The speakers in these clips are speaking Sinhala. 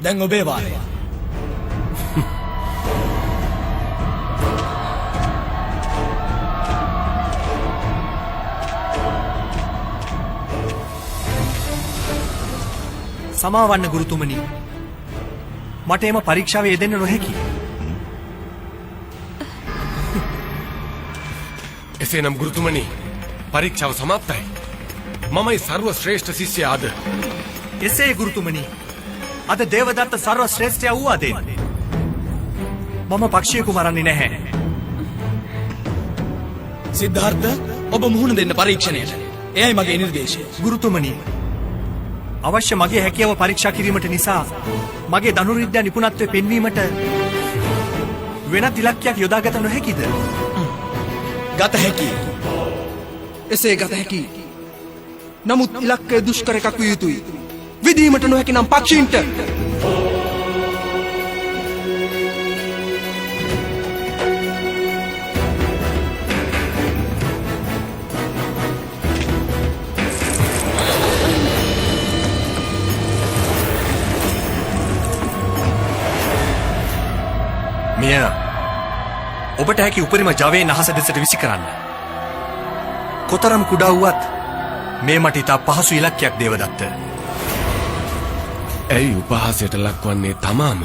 දැන් ඔබේ වාරය. සමාවන්න ගුරුතුමනි. මට එම පරීක්ෂාවේ යෙදෙන්න නොහැකි. එසේනම් ගුරුතුමනි පරීක්ෂාව සමාප්තයි. මමයි සර්ව ශ්‍රේෂ්ඨ ශිෂ්‍යයාද. එසේ ගුරුතුමනි. අද දේවදත්ත සර්ව ශ්‍රේෂ්ඨයා වූ අදේ. මම පක්ෂියෙකු මරන්නේ නැහැ. සිද්ධාර්ථ ඔබ මුහුණ දෙන්න පරීක්ෂණයට. එයයි මගේ නිර්දේශය. ගුරුතුමනි. අවශ්‍ය මගේ හැකියාව පරීක්ෂා කිරීමට නිසා මගේ ධනුර්විද්‍යා නිපුණත්වය පෙන්වීමට වෙනත් ඉලක්කයක් යොදාගත නොහැකිද? ගත හැකි. එසේ ගත හැකි. නමුත් ඉලක්කය දුෂ්කර එකක් විය යුතුයි. විදීමට නොහැකි නම් පක්ෂීන්ට මෙය ඔබට හැකි උපරිම ජවයෙන් අහස දෙසට විසි කරන්න. කොතරම් කුඩා වුවත් මේ මට ඉතා පහසු ඉලක්කයක් දේවදත්ත. ඇයි උපහාසයට ලක්වන්නේ තමාම?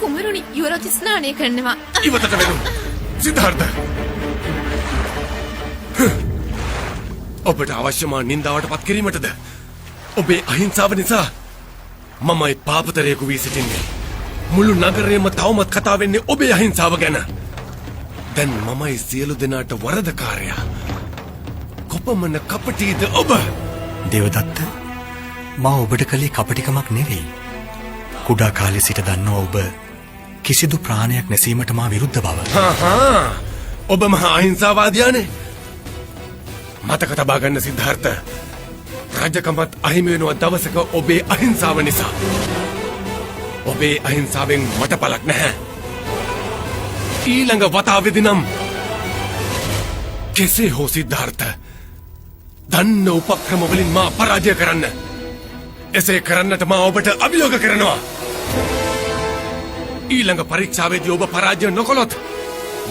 කුමරුනි යුවරජ් ස්නානය කරනවා. ඉවතට වෙනු. සිද්ධාර්ථ. ඔබට අවශ්‍යමා නින්දාවට පත් කිරීමටද? ඔබේ අහිංසාව නිසා මමයි පාපතරයෙකු වී සිටින්නේ. මුළු නගරයම තවමත් කතා වෙන්නේ ඔබේ අහිංසාව ගැන. දැන් මමයි සියලු දෙනාට වරදකාරයා. කොපමණ කපටීද ඔබ? දේවදත්ත, මා ඔබට කළේ කපටිකමක් නෙවෙයි. කුඩා කාලේ සිට දන්නවා ඔබ කිසිදු ප්‍රාණයක් නැසීමට මා විරුද්ධ බව. ඔබ මහා අහිංසාවාදියානේ. මතක තබා ගන්න සිද්ධාර්ථ. රජකමත් අහිමි වෙනවා දවසක ඔබේ අහිංසාව නිසා. ඔබේ අහිංසාවෙන් මට පළක් නැහැ. ඊළඟ වතාවේදී නම් කෙසේ හෝ සිද්ධාර්ථ දන්න උපක්‍රම වලින් මා පරාජය කරන්න. එසේ කරන්නට මා ඔබට අභියෝග කරනවා. ඊළඟ පරීක්ෂාවේදී ඔබ පරාජය නොකළොත්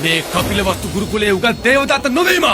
මේ කපිලවස්තු ගුරුකුලයේ උගත් දේවදත්ත නොවේම.